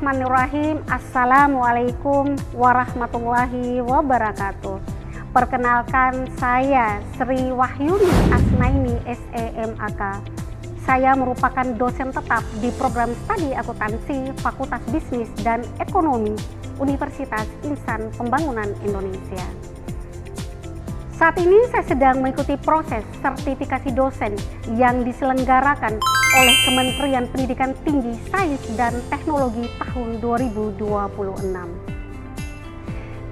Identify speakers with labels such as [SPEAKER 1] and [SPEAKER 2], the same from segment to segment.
[SPEAKER 1] Bismillahirrahmanirrahim. Assalamualaikum warahmatullahi wabarakatuh. Perkenalkan, saya Sri Wahyuni Asnaini SEMAK. Saya merupakan dosen tetap di program studi akuntansi Fakultas Bisnis dan Ekonomi Universitas Insan Pembangunan Indonesia. Saat ini saya sedang mengikuti proses sertifikasi dosen yang diselenggarakan oleh Kementerian Pendidikan Tinggi, Sains dan Teknologi tahun 2026.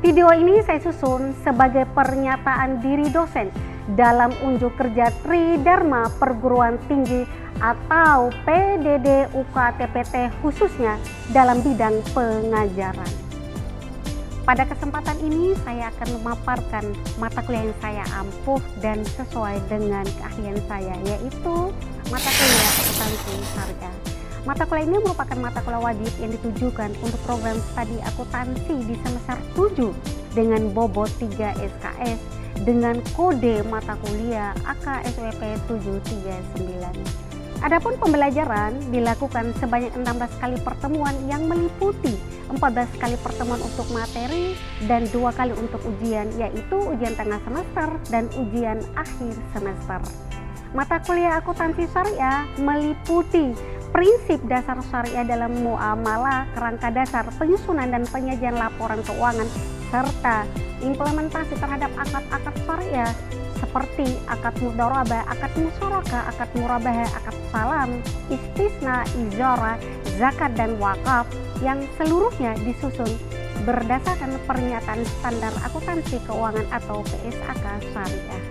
[SPEAKER 1] Video ini saya susun sebagai pernyataan diri dosen dalam unjuk kerja Tridharma Perguruan Tinggi atau PDD UKTPT khususnya dalam bidang pengajaran. Pada kesempatan ini saya akan memaparkan mata kuliah yang saya ampuh dan sesuai dengan keahlian saya, yaitu mata kuliah akuntansi syariah. Mata kuliah ini merupakan mata kuliah wajib yang ditujukan untuk program studi akuntansi di semester 7 dengan bobot 3 SKS dengan kode mata kuliah AKSWP 739. Adapun pembelajaran dilakukan sebanyak 16 kali pertemuan yang meliputi 14 kali pertemuan untuk materi dan 2 kali untuk ujian, yaitu ujian tengah semester dan ujian akhir semester. Mata kuliah akuntansi syariah meliputi prinsip dasar syariah dalam muamalah, kerangka dasar penyusunan dan penyajian laporan keuangan, serta implementasi terhadap akad-akad syariah seperti akad mudharabah, akad musyarakah, akad murabahah, akad salam, istisna, ijarah, zakat dan wakaf yang seluruhnya disusun berdasarkan pernyataan standar akuntansi keuangan atau PSAK syariah.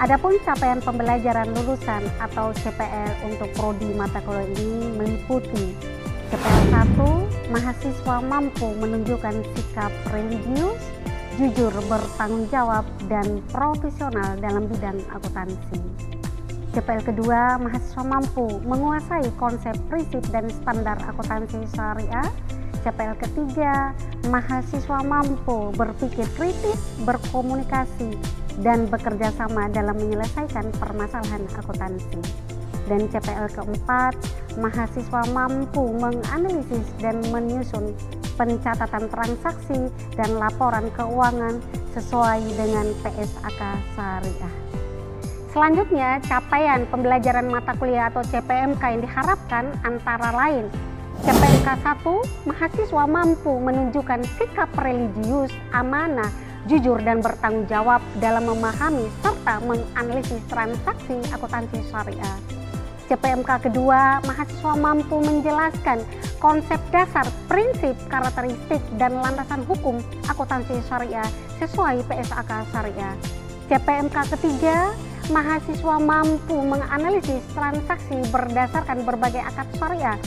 [SPEAKER 1] Adapun capaian pembelajaran lulusan atau CPL untuk prodi mata kuliah ini meliputi CPL 1, mahasiswa mampu menunjukkan sikap religius, jujur, bertanggung jawab, dan profesional dalam bidang akuntansi. CPL kedua, mahasiswa mampu menguasai konsep, prinsip, dan standar akuntansi syariah. CPL ketiga, mahasiswa mampu berpikir kritis, berkomunikasi, dan bekerja sama dalam menyelesaikan permasalahan akuntansi. Dan CPL keempat, mahasiswa mampu menganalisis dan menyusun pencatatan transaksi dan laporan keuangan sesuai dengan PSAK syariah. Selanjutnya, capaian pembelajaran mata kuliah atau CPMK yang diharapkan antara lain: CPMK 1, mahasiswa mampu menunjukkan sikap religius, amanah, jujur dan bertanggung jawab dalam memahami serta menganalisis transaksi akuntansi syariah. CPMK kedua, mahasiswa mampu menjelaskan konsep dasar, prinsip, karakteristik, dan landasan hukum akuntansi syariah sesuai PSAK syariah. CPMK ketiga, mahasiswa mampu menganalisis transaksi berdasarkan berbagai akad syariah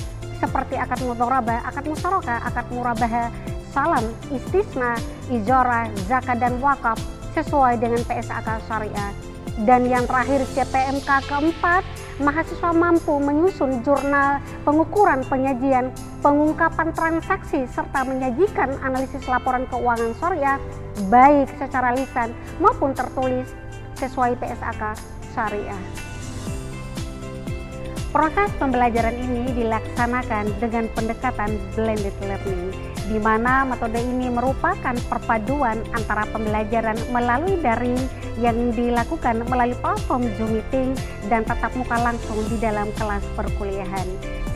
[SPEAKER 1] seperti akad mudharabah, akad musyarakah, akad murabahah, salam, istisna, ijarah, zakat dan wakaf sesuai dengan PSAK syariah. Dan yang terakhir, CPMK keempat, mahasiswa mampu menyusun jurnal pengukuran penyajian, pengungkapan transaksi, serta menyajikan analisis laporan keuangan syariah baik secara lisan maupun tertulis sesuai PSAK syariah. Proses pembelajaran ini dilaksanakan dengan pendekatan blended learning, di mana metode ini merupakan perpaduan antara pembelajaran melalui daring yang dilakukan melalui platform Zoom Meeting dan tatap muka langsung di dalam kelas perkuliahan.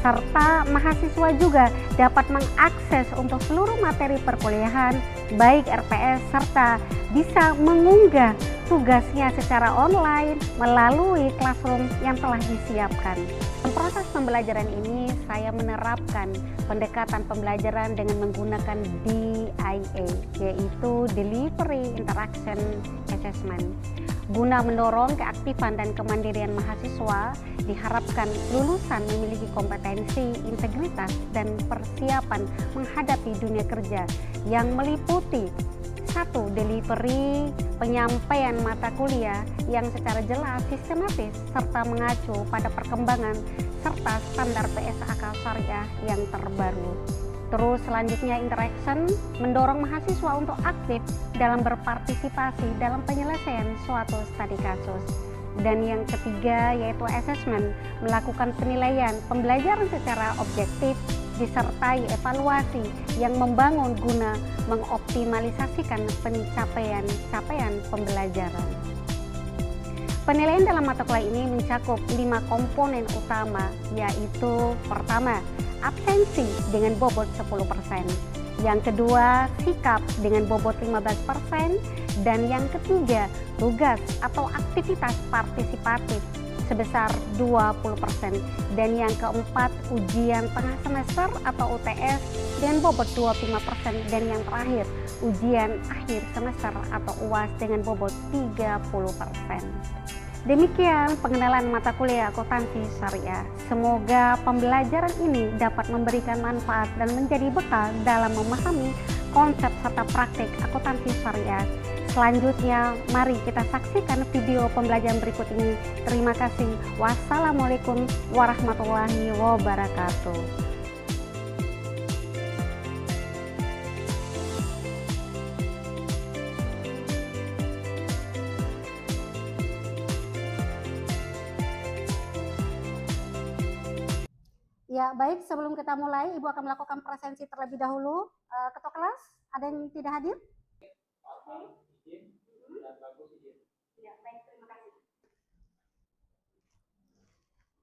[SPEAKER 1] Serta mahasiswa juga dapat mengakses untuk seluruh materi perkuliahan, baik RPS, serta bisa mengunggah tugasnya secara online melalui classroom yang telah disiapkan. Dalam proses pembelajaran ini saya menerapkan pendekatan pembelajaran dengan menggunakan DIA, yaitu Delivery Interaction Assessment. Guna mendorong keaktifan dan kemandirian mahasiswa, diharapkan lulusan memiliki kompetensi, integritas, dan persiapan menghadapi dunia kerja yang meliputi: 1. Delivery, penyampaian mata kuliah yang secara jelas, sistematis, serta mengacu pada perkembangan serta standar PSAK syariah yang terbaru. Terus selanjutnya interaction, mendorong mahasiswa untuk aktif dalam berpartisipasi dalam penyelesaian suatu studi kasus. Dan yang ketiga yaitu assessment, melakukan penilaian pembelajaran secara objektif, disertai evaluasi yang membangun guna mengoptimalisasikan pencapaian pembelajaran. Penilaian dalam mata kuliah ini mencakup 5 komponen utama, yaitu pertama, absensi dengan bobot 10%, yang kedua, sikap dengan bobot 15%, dan yang ketiga, tugas atau aktivitas partisipatif sebesar 20%, dan yang keempat, ujian tengah semester atau UTS dengan bobot 25%, dan yang terakhir, ujian akhir semester atau UAS dengan bobot 30%. Demikian pengenalan mata kuliah akuntansi syariah. Semoga pembelajaran ini dapat memberikan manfaat dan menjadi bekal dalam memahami konsep serta praktik akuntansi syariah. Selanjutnya, mari kita saksikan video pembelajaran berikut ini. Terima kasih. Wassalamualaikum warahmatullahi wabarakatuh. Ya, baik, sebelum kita mulai, Ibu akan melakukan presensi terlebih dahulu. Ketua kelas, ada yang tidak hadir?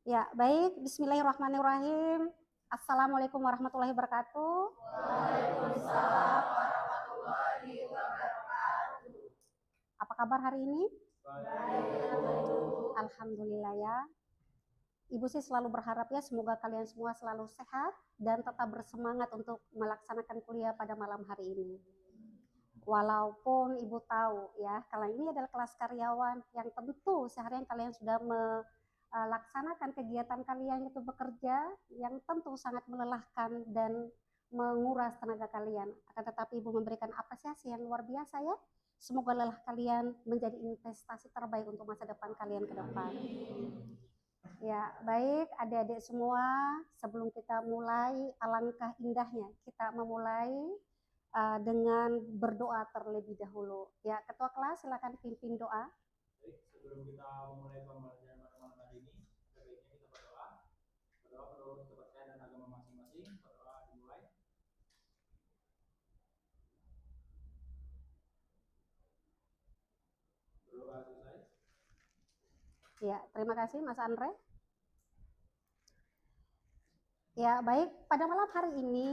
[SPEAKER 1] Ya, baik, bismillahirrahmanirrahim. Assalamualaikum warahmatullahi wabarakatuh. Waalaikumsalam warahmatullahi wabarakatuh. Apa kabar hari ini? Baik. Alhamdulillah ya. Ibu sih selalu berharap ya semoga kalian semua selalu sehat dan tetap bersemangat untuk melaksanakan kuliah pada malam hari ini. Walaupun Ibu tahu ya, kalian ini adalah kelas karyawan yang tentu seharian kalian sudah melaksanakan kegiatan kalian itu bekerja yang tentu sangat melelahkan dan menguras tenaga kalian. Akan tetapi Ibu memberikan apresiasi yang luar biasa ya. Semoga lelah kalian menjadi investasi terbaik untuk masa depan kalian ke depan. Ya, baik adik-adik semua, sebelum kita mulai, alangkah indahnya kita memulai dengan berdoa terlebih dahulu. Ya, ketua kelas silakan pimpin doa.
[SPEAKER 2] Baik, sebelum kita memulai pembelajaran pada malam hari ini, sebaiknya kita berdoa. Berdoa menurut kepercayaan dan agama masing-masing. Berdoa dimulai. Berdoa selesai.
[SPEAKER 1] Ya, terima kasih Mas Andre. Ya, baik, pada malam hari ini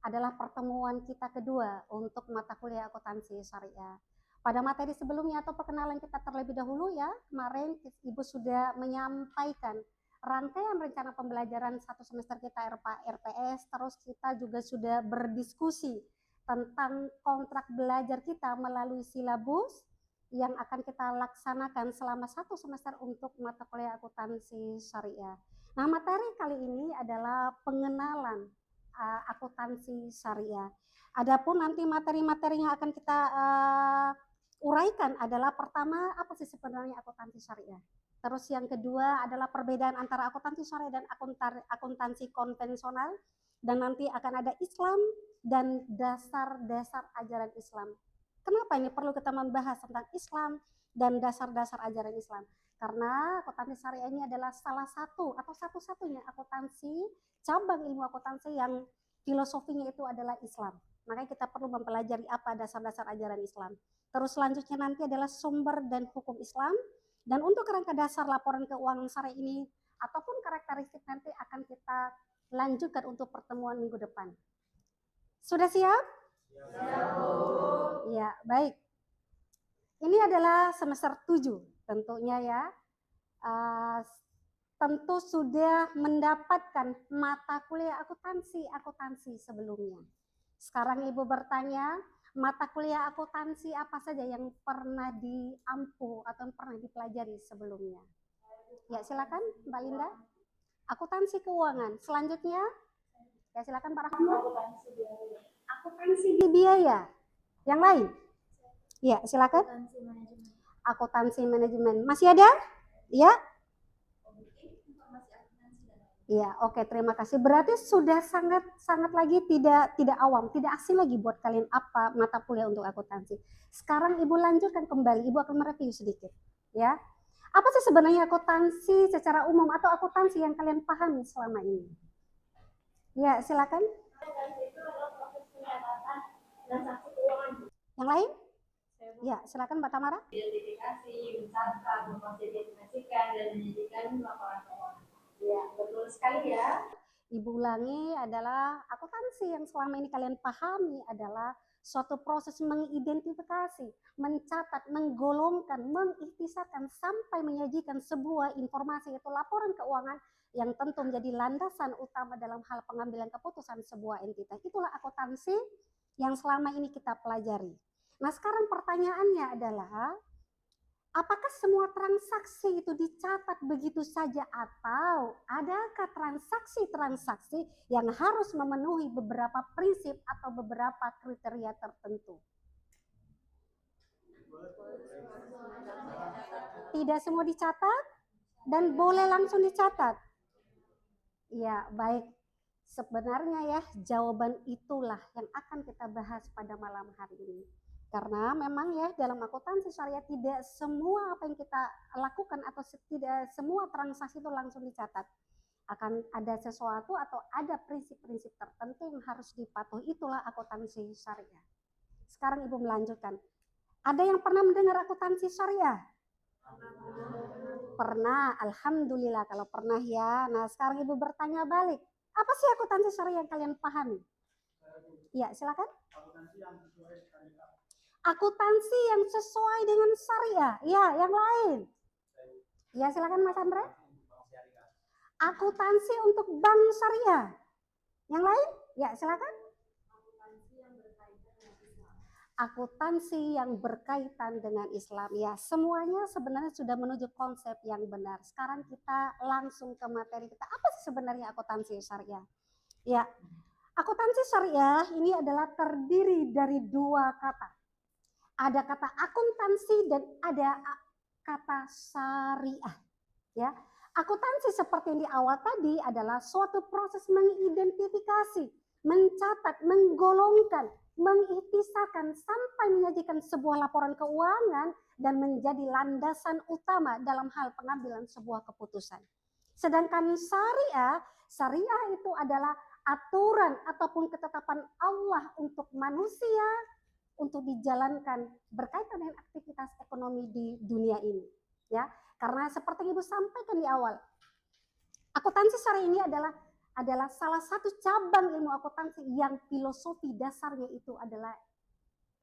[SPEAKER 1] adalah pertemuan kita kedua untuk mata kuliah akuntansi syariah. Pada materi sebelumnya atau perkenalan kita terlebih dahulu ya, kemarin Ibu sudah menyampaikan rangkaian rencana pembelajaran satu semester kita RPS, terus kita juga sudah berdiskusi tentang kontrak belajar kita melalui silabus yang akan kita laksanakan selama satu semester untuk mata kuliah akuntansi syariah. Nah, materi kali ini adalah pengenalan akuntansi syariah. Adapun nanti materi-materi yang akan kita uraikan adalah pertama, apa sih sebenarnya akuntansi syariah? Terus yang kedua adalah perbedaan antara akuntansi syariah dan akuntansi konvensional, dan nanti akan ada Islam dan dasar-dasar ajaran Islam. Kenapa ini perlu kita membahas tentang Islam dan dasar-dasar ajaran Islam? Karena akuntansi syariah ini adalah salah satu atau satu-satunya akuntansi, cabang ilmu akuntansi yang filosofinya itu adalah Islam. Makanya kita perlu mempelajari apa dasar-dasar ajaran Islam. Terus selanjutnya nanti adalah sumber dan hukum Islam. Dan untuk kerangka dasar laporan keuangan syariah ini ataupun karakteristik nanti akan kita lanjutkan untuk pertemuan minggu depan. Sudah siap? Siap, Bu. Ya, baik. Ini adalah semester 7 tentunya ya. Tentu sudah mendapatkan mata kuliah akuntansi sebelumnya. Sekarang Ibu bertanya, mata kuliah akuntansi apa saja yang pernah diampu atau pernah dipelajari sebelumnya? Ya, silakan Mbak Linda. Akuntansi keuangan. Selanjutnya, ya silakan Pak Rahmat. Akuntansi biaya. Yang lain? Ya, silakan. Akuntansi manajemen. Masih ada? Ya? Ya, oke, terima kasih. Berarti sudah sangat lagi tidak awam, tidak asing lagi buat kalian apa mata kuliah untuk akuntansi. Sekarang Ibu lanjutkan kembali, Ibu akan mereview sedikit, ya. Apa sih sebenarnya akuntansi secara umum atau akuntansi yang kalian pahami selama ini? Ya, silakan. Yang lain? Ya, silakan Mbak Tamara.
[SPEAKER 3] Identifikasi, mencatat, memfasilitasikan, dan menyajikan laporan keuangan. Ya, betul sekali ya.
[SPEAKER 1] Ibu ulangi adalah akuntansi yang selama ini kalian pahami adalah suatu proses mengidentifikasi, mencatat, menggolongkan, mengikhtisarkan sampai menyajikan sebuah informasi yaitu laporan keuangan yang tentu menjadi landasan utama dalam hal pengambilan keputusan sebuah entitas. Itulah akuntansi yang selama ini kita pelajari. Nah, sekarang pertanyaannya adalah apakah semua transaksi itu dicatat begitu saja atau adakah transaksi-transaksi yang harus memenuhi beberapa prinsip atau beberapa kriteria tertentu? Tidak semua dicatat dan boleh langsung dicatat. Ya, baik. Sebenarnya ya, jawaban itulah yang akan kita bahas pada malam hari ini. Karena memang ya dalam akuntansi syariah tidak semua apa yang kita lakukan atau tidak semua transaksi itu langsung dicatat. Akan ada sesuatu atau ada prinsip-prinsip tertentu yang harus dipatuhi, itulah akuntansi syariah. Sekarang Ibu melanjutkan. Ada yang pernah mendengar akuntansi syariah? Pernah, alhamdulillah kalau pernah ya. Nah, sekarang Ibu bertanya balik. Apa sih akuntansi syariah yang kalian pahami? Ya, silakan. Akuntansi yang sesuai dengan syariah. Ya, yang lain. Ya, silakan Mas Andre. Akuntansi untuk bank syariah. Yang lain? Ya, silakan. Akuntansi yang berkaitan dengan Islam. Ya, semuanya sebenarnya sudah menuju konsep yang benar. Sekarang kita langsung ke materi kita. Apa sih sebenarnya akuntansi syariah? Ya, akuntansi syariah ini adalah terdiri dari dua kata. Ada kata akuntansi dan ada kata syariah. Ya, akuntansi seperti yang di awal tadi adalah suatu proses mengidentifikasi, mencatat, menggolongkan, mengikhtisarkan sampai menyajikan sebuah laporan keuangan dan menjadi landasan utama dalam hal pengambilan sebuah keputusan. Sedangkan syariah itu adalah aturan ataupun ketetapan Allah untuk manusia untuk dijalankan berkaitan dengan aktivitas ekonomi di dunia ini. Ya, karena seperti Ibu sampaikan di awal, akuntansi syariah ini adalah salah satu cabang ilmu akuntansi yang filosofi dasarnya itu adalah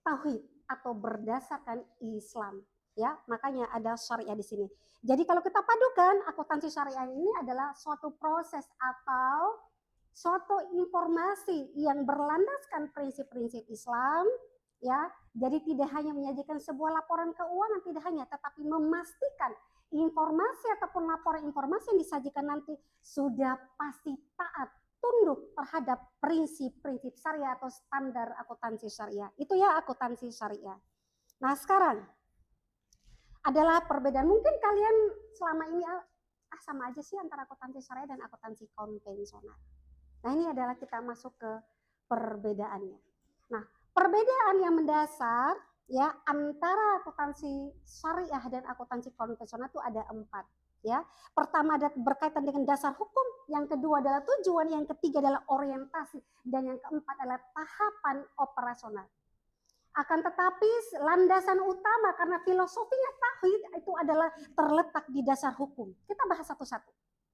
[SPEAKER 1] tauhid atau berdasarkan Islam. Ya, makanya ada syariah di sini. Jadi kalau kita padukan, akuntansi syariah ini adalah suatu proses atau suatu informasi yang berlandaskan prinsip-prinsip Islam, ya. Jadi tidak hanya menyajikan sebuah laporan keuangan, tidak hanya, tetapi memastikan informasi ataupun laporan informasi yang disajikan nanti sudah pasti taat, tunduk terhadap prinsip-prinsip syariah atau standar akuntansi syariah. Itu ya akuntansi syariah. Nah, sekarang adalah perbedaan. Mungkin kalian selama ini sama aja sih antara akuntansi syariah dan akuntansi konvensional. Nah, ini adalah kita masuk ke perbedaannya. Nah, perbedaan yang mendasar ya antara akuntansi syariah dan akuntansi konvensional itu ada 4 ya. Pertama ada berkaitan dengan dasar hukum, yang kedua adalah tujuan, yang ketiga adalah orientasi, dan yang keempat adalah tahapan operasional. Akan tetapi landasan utama karena filosofinya tauhid itu adalah terletak di dasar hukum. Kita bahas satu-satu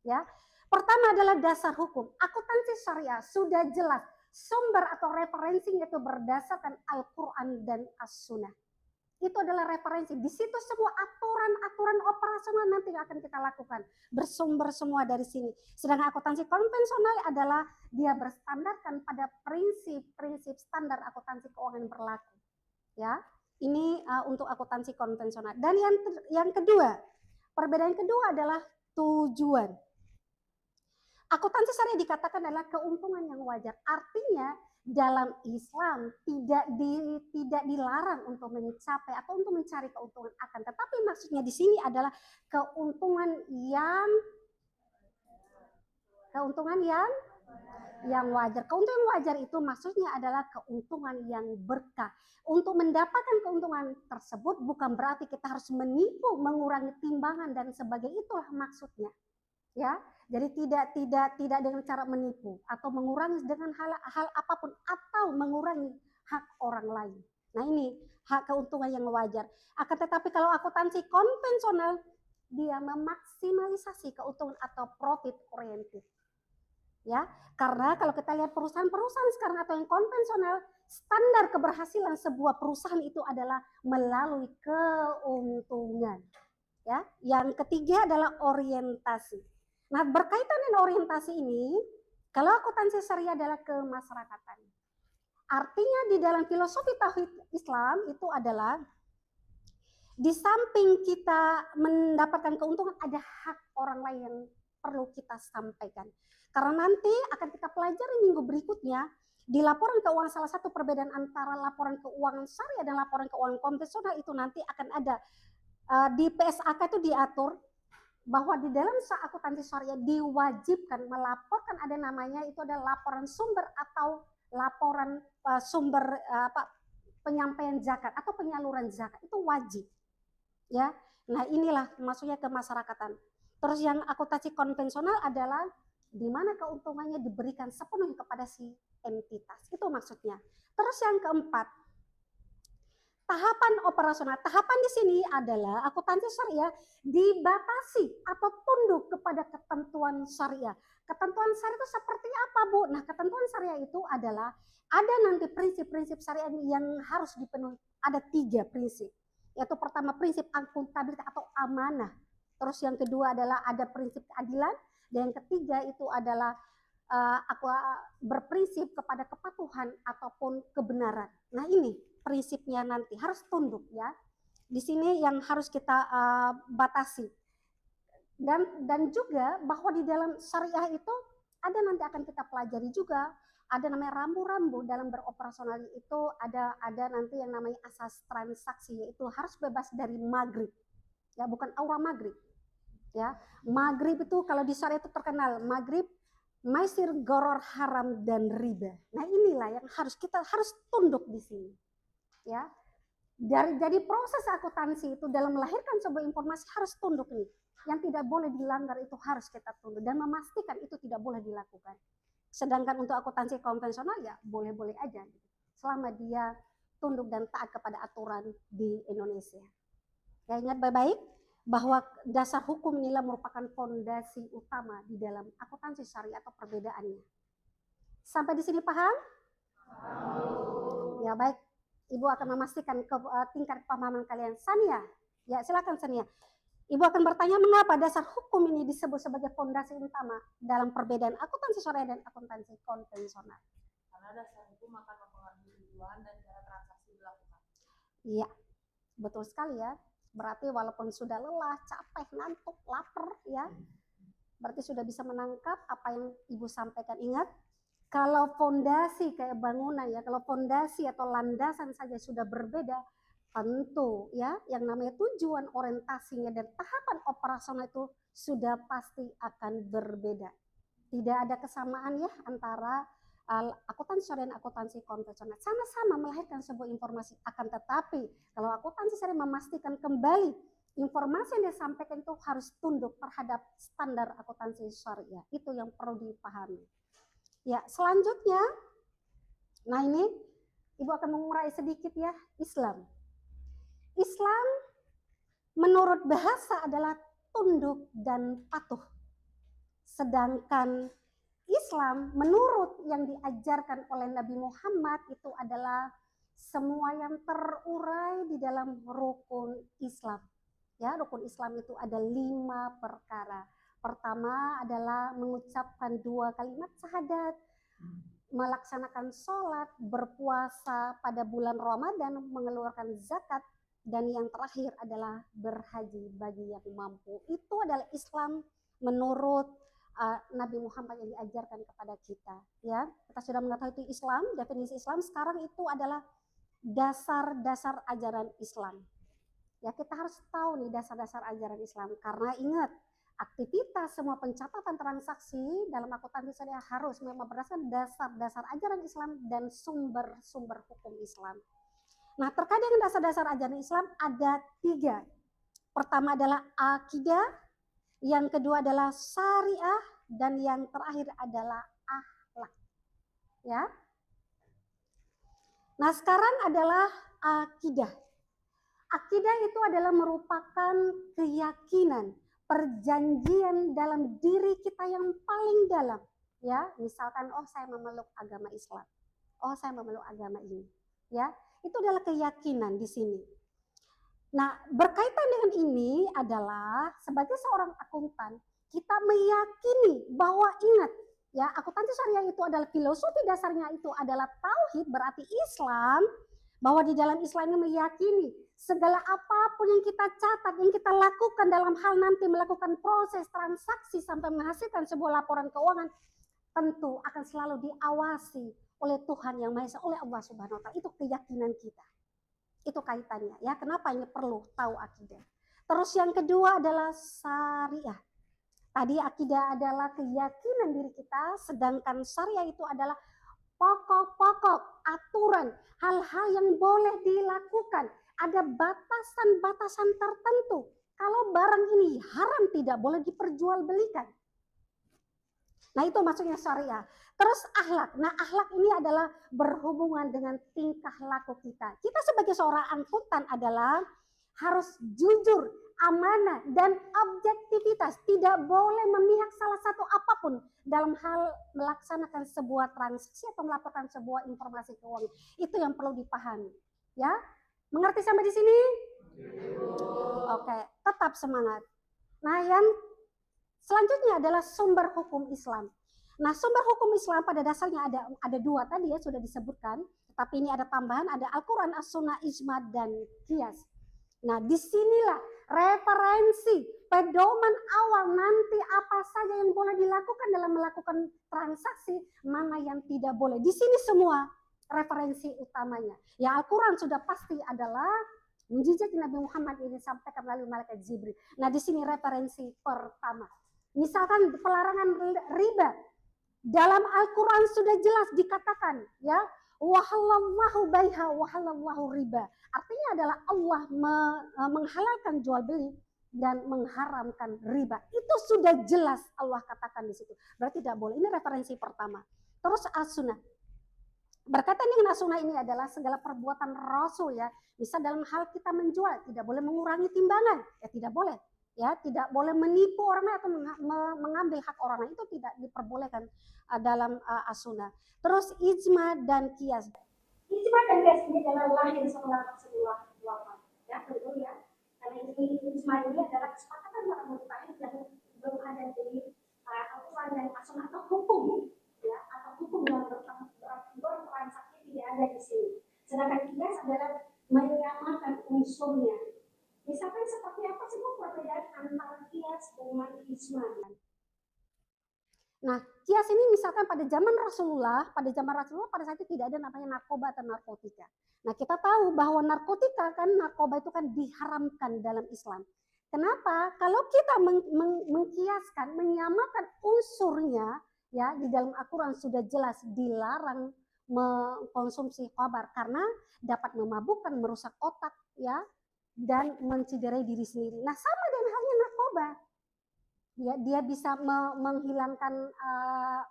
[SPEAKER 1] ya. Pertama adalah dasar hukum. Akuntansi syariah sudah jelas sumber atau referensinya itu berdasarkan Al-Quran dan As-Sunnah. Itu adalah referensi. Di situ semua aturan-aturan operasional nanti akan kita lakukan. Bersumber semua dari sini. Sedangkan akuntansi konvensional adalah dia berstandarkan pada prinsip-prinsip standar akuntansi keuangan berlaku. Ya, ini untuk akuntansi konvensional. Dan yang kedua, perbedaan kedua adalah tujuan. Akuntansi syariah dikatakan adalah keuntungan yang wajar. Artinya dalam Islam tidak dilarang untuk mencapai atau untuk mencari keuntungan, akan tetapi maksudnya di sini adalah keuntungan yang wajar. Keuntungan wajar itu maksudnya adalah keuntungan yang berkah. Untuk mendapatkan keuntungan tersebut bukan berarti kita harus menipu, mengurangi timbangan dan sebagainya, itulah maksudnya. ya. Jadi tidak dengan cara menipu atau mengurangi dengan hal apapun atau mengurangi hak orang lain. Nah ini hak keuntungan yang wajar. Akan tetapi kalau akuntansi konvensional, dia memaksimalisasi keuntungan atau profit oriented. Ya, karena kalau kita lihat perusahaan-perusahaan sekarang atau yang konvensional, standar keberhasilan sebuah perusahaan itu adalah melalui keuntungan. Ya, yang ketiga adalah orientasi. Nah, berkaitan dengan orientasi ini, kalau akuntansi syariah adalah kemasyarakatan. Artinya di dalam filosofi tauhid Islam itu adalah di samping kita mendapatkan keuntungan, ada hak orang lain yang perlu kita sampaikan. Karena nanti akan kita pelajari minggu berikutnya, di laporan keuangan salah satu perbedaan antara laporan keuangan syariah dan laporan keuangan konvensional itu nanti akan ada di PSAK itu diatur bahwa di dalam akuntansi syariah diwajibkan melaporkan ada namanya itu adalah laporan sumber atau laporan sumber penyampaian zakat atau penyaluran zakat, itu wajib. Ya, nah inilah maksudnya kemasyarakatan. Terus yang akuntansi konvensional adalah di mana keuntungannya diberikan sepenuhnya kepada si entitas, itu maksudnya. Terus yang keempat, tahapan operasional. Tahapan di sini adalah akuntansi syariah dibatasi atau tunduk kepada ketentuan syariah. Ketentuan syariah itu seperti apa, Bu? Nah, ketentuan syariah itu adalah ada nanti prinsip-prinsip syariah yang harus dipenuhi. Ada 3 prinsip. Yaitu pertama prinsip akuntabilitas atau amanah. Terus yang kedua adalah ada prinsip keadilan. Dan yang ketiga itu adalah aku berprinsip kepada kepatuhan ataupun kebenaran. Nah ini prinsipnya nanti harus tunduk ya. Di sini yang harus kita batasi. Dan juga bahwa di dalam syariah itu ada nanti akan kita pelajari juga, ada namanya rambu-rambu dalam beroperasional itu ada nanti yang namanya asas transaksi, yaitu harus bebas dari maghrib. Ya, bukan aura maghrib. Ya, maghrib itu kalau di syariah itu terkenal maghrib, maisir, goror, haram dan riba. Nah, inilah yang kita harus tunduk di sini. Ya. Jadi proses akuntansi itu dalam melahirkan sebuah informasi harus tunduk nih. Yang tidak boleh dilanggar itu harus kita tunduk dan memastikan itu tidak boleh dilakukan. Sedangkan untuk akuntansi konvensional ya boleh-boleh aja gitu. Selama dia tunduk dan taat kepada aturan di Indonesia. Ya, ingat baik-baik bahwa dasar hukum inilah merupakan fondasi utama di dalam akuntansi syariah atau perbedaannya. Sampai di sini paham? Ya baik, Ibu akan memastikan tingkat pemahaman kalian. Sania, ya silakan Sania. Ibu akan bertanya mengapa dasar hukum ini disebut sebagai fondasi utama dalam perbedaan akuntansi syariah dan akuntansi konvensional.
[SPEAKER 3] Karena dasar hukum akan mempengaruhi tujuan dan cara transaksi dilakukan.
[SPEAKER 1] Iya, betul sekali ya. Berarti walaupun sudah lelah, capek, ngantuk, lapar ya, berarti sudah bisa menangkap apa yang Ibu sampaikan. Ingat, kalau fondasi kayak bangunan ya, kalau fondasi atau landasan saja sudah berbeda, tentu ya yang namanya tujuan orientasinya dan tahapan operasional itu sudah pasti akan berbeda. Tidak ada kesamaan ya antara akuntansi syariah dan akuntansi konvensional. Sama-sama melahirkan sebuah informasi, akan tetapi kalau akuntansi syariah memastikan kembali informasi yang disampaikan itu harus tunduk terhadap standar akuntansi syariah. Itu yang perlu dipahami. Ya, selanjutnya, nah ini Ibu akan mengurai sedikit ya, Islam. Islam menurut bahasa adalah tunduk dan patuh. Sedangkan Islam menurut yang diajarkan oleh Nabi Muhammad itu adalah semua yang terurai di dalam rukun Islam. Ya, rukun Islam itu ada 5 perkara. Pertama adalah mengucapkan 2 kalimat syahadat, melaksanakan sholat, berpuasa pada bulan Ramadan, mengeluarkan zakat, dan yang terakhir adalah berhaji bagi yang mampu. Itu adalah Islam menurut Nabi Muhammad yang diajarkan kepada kita. Ya, kita sudah mengetahui itu Islam, definisi Islam. Sekarang itu adalah dasar-dasar ajaran Islam. Ya, kita harus tahu nih dasar-dasar ajaran Islam. Karena ingat, aktivitas semua pencatatan transaksi dalam akuntansi syariah harus memang berdasarkan dasar-dasar ajaran Islam dan sumber-sumber hukum Islam. Nah, terkait dengan dasar-dasar ajaran Islam ada 3. Pertama adalah akidah, yang kedua adalah syariah, dan yang terakhir adalah akhlak. Ya. Nah, sekarang adalah akidah. Akidah itu adalah merupakan keyakinan, perjanjian dalam diri kita yang paling dalam. Ya, misalkan, oh saya memeluk agama Islam, oh saya memeluk agama ini. Ya, itu adalah keyakinan di sini. Nah, berkaitan dengan ini adalah sebagai seorang akuntan, kita meyakini bahwa ingat, ya, akuntansi syariah itu adalah filosofi dasarnya itu adalah tauhid, berarti Islam, bahwa di dalam Islam ini meyakini segala apapun yang kita catat, yang kita lakukan dalam hal nanti melakukan proses transaksi sampai menghasilkan sebuah laporan keuangan, tentu akan selalu diawasi oleh Tuhan Yang Maha Esa, oleh Allah Subhanahu wa Ta'ala. Itu keyakinan kita. Itu kaitannya, ya. Kenapa ini perlu tahu akidah? Terus yang kedua adalah syariah. Tadi akidah adalah keyakinan diri kita, sedangkan syariah itu adalah pokok-pokok aturan, hal-hal yang boleh dilakukan. Ada batasan-batasan tertentu. Kalau barang ini haram, tidak boleh diperjualbelikan. Nah, itu maksudnya syariah. Terus akhlak. Nah, akhlak ini adalah berhubungan dengan tingkah laku kita. Kita sebagai seorang akuntan adalah harus jujur, amanah, dan objektivitas. Tidak boleh memihak salah satu apapun dalam hal melaksanakan sebuah transaksi atau melaporkan sebuah informasi keuangan. Itu yang perlu dipahami. Ya, mengerti sampai di sini? Oke, tetap semangat. Nah, yang selanjutnya adalah sumber hukum Islam. Nah, sumber hukum Islam pada dasarnya ada dua tadi ya, sudah disebutkan. Tapi ini ada tambahan, ada Al-Quran, As-Sunnah, Ijma, dan Qiyas. Nah, disinilah referensi, pedoman awal nanti apa saja yang boleh dilakukan dalam melakukan transaksi, mana yang tidak boleh. Di sini semua referensi utamanya. Ya, Al-Quran sudah pasti adalah menjejak Nabi Muhammad ini disampaikan melalui malaikat Jibril. Nah, di sini referensi pertama. Misalkan pelarangan riba. Dalam Al-Quran sudah jelas dikatakan, ya, wahallallahu baiha wahallallahu riba. Artinya adalah Allah menghalalkan jual beli dan mengharamkan riba. Itu sudah jelas Allah katakan di situ. Berarti tidak boleh. Ini referensi pertama. Terus as-sunnah. Berkaitan dengan as-sunnah ini adalah segala perbuatan Rasul, ya. Misal dalam hal kita menjual, tidak boleh mengurangi timbangan, ya tidak boleh. Ya, tidak boleh menipu orang lain atau mengambil hak orang lain, itu tidak diperbolehkan dalam as-sunnah. Terus ijma dan qiyas. Ijma dan qiyas ini adalah lahir setelah sebuah wafat. Ya, tentu ya. Karena ini ijma ini adalah kesepakatan para mujtahid yang belum ada di Al-Quran dan as-sunnah atau hukum, ya, atau hukum yang bertransaksi tidak ada di sini. Sedangkan qiyas adalah menyamakan unsurnya. Misalkan seperti apa sih perbedaan antara qiyas dengan ijma? Nah, qiyas ini misalkan pada zaman Rasulullah pada saat itu tidak ada namanya narkoba atau narkotika. Nah, kita tahu bahwa narkoba itu kan diharamkan dalam Islam. Kenapa? Kalau kita mengkiaskan, menyamakan unsurnya, ya, di dalam Al-Quran sudah jelas dilarang mengkonsumsi khamar karena dapat memabukkan, merusak otak, ya, dan menciderai diri sendiri. Nah, sama dengan halnya narkoba. Ya, dia bisa menghilangkan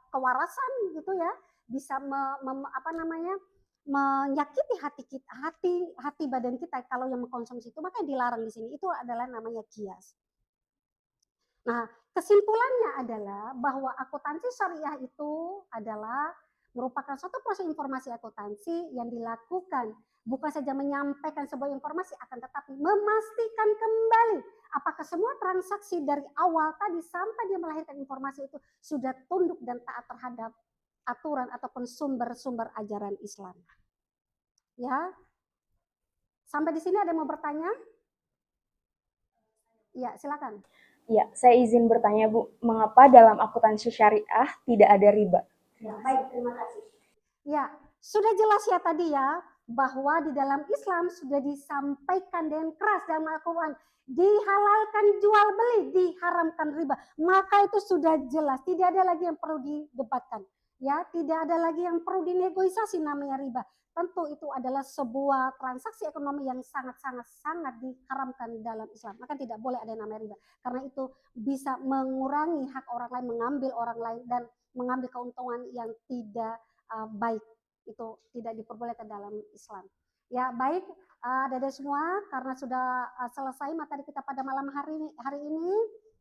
[SPEAKER 1] kewarasan gitu ya, bisa menyakiti hati badan kita kalau yang mengkonsumsi itu, makanya dilarang di sini. Itu adalah namanya qiyas. Nah, kesimpulannya adalah bahwa akuntansi syariah itu adalah merupakan suatu proses informasi akuntansi yang dilakukan bukan saja menyampaikan sebuah informasi, akan tetapi memastikan kembali apakah semua transaksi dari awal tadi sampai dia melahirkan informasi itu sudah tunduk dan taat terhadap aturan ataupun sumber-sumber ajaran Islam. Ya, sampai di sini ada yang mau bertanya? Ya, silakan.
[SPEAKER 4] Ya, saya izin bertanya, Bu, mengapa dalam akuntansi syariah tidak ada riba?
[SPEAKER 1] Ya, baik, terima kasih. Ya, sudah jelas ya tadi ya, bahwa di dalam Islam sudah disampaikan dengan keras dalam Al-Quran, dihalalkan jual beli, diharamkan riba. Maka itu sudah jelas, tidak ada lagi yang perlu didebatkan. Ya, tidak ada lagi yang perlu dinegosiasi namanya riba. Tentu itu adalah sebuah transaksi ekonomi yang sangat diharamkan dalam Islam. Maka tidak boleh ada yang namanya riba. Karena itu bisa mengurangi hak orang lain, mengambil orang lain, dan mengambil keuntungan yang tidak baik. Itu tidak diperbolehkan dalam Islam. Ya, baik, Dede semua, karena sudah selesai materi kita pada malam hari ini,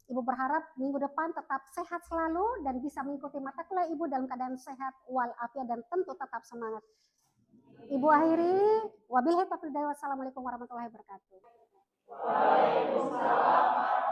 [SPEAKER 1] Ibu berharap minggu depan tetap sehat selalu dan bisa mengikuti mata kuliah Ibu dalam keadaan sehat walafiat dan tentu tetap semangat. Ibu akhiri, wabillahi taufiq hidayah, wassalamualaikum warahmatullahi wabarakatuh.
[SPEAKER 3] Waalaikumsalam.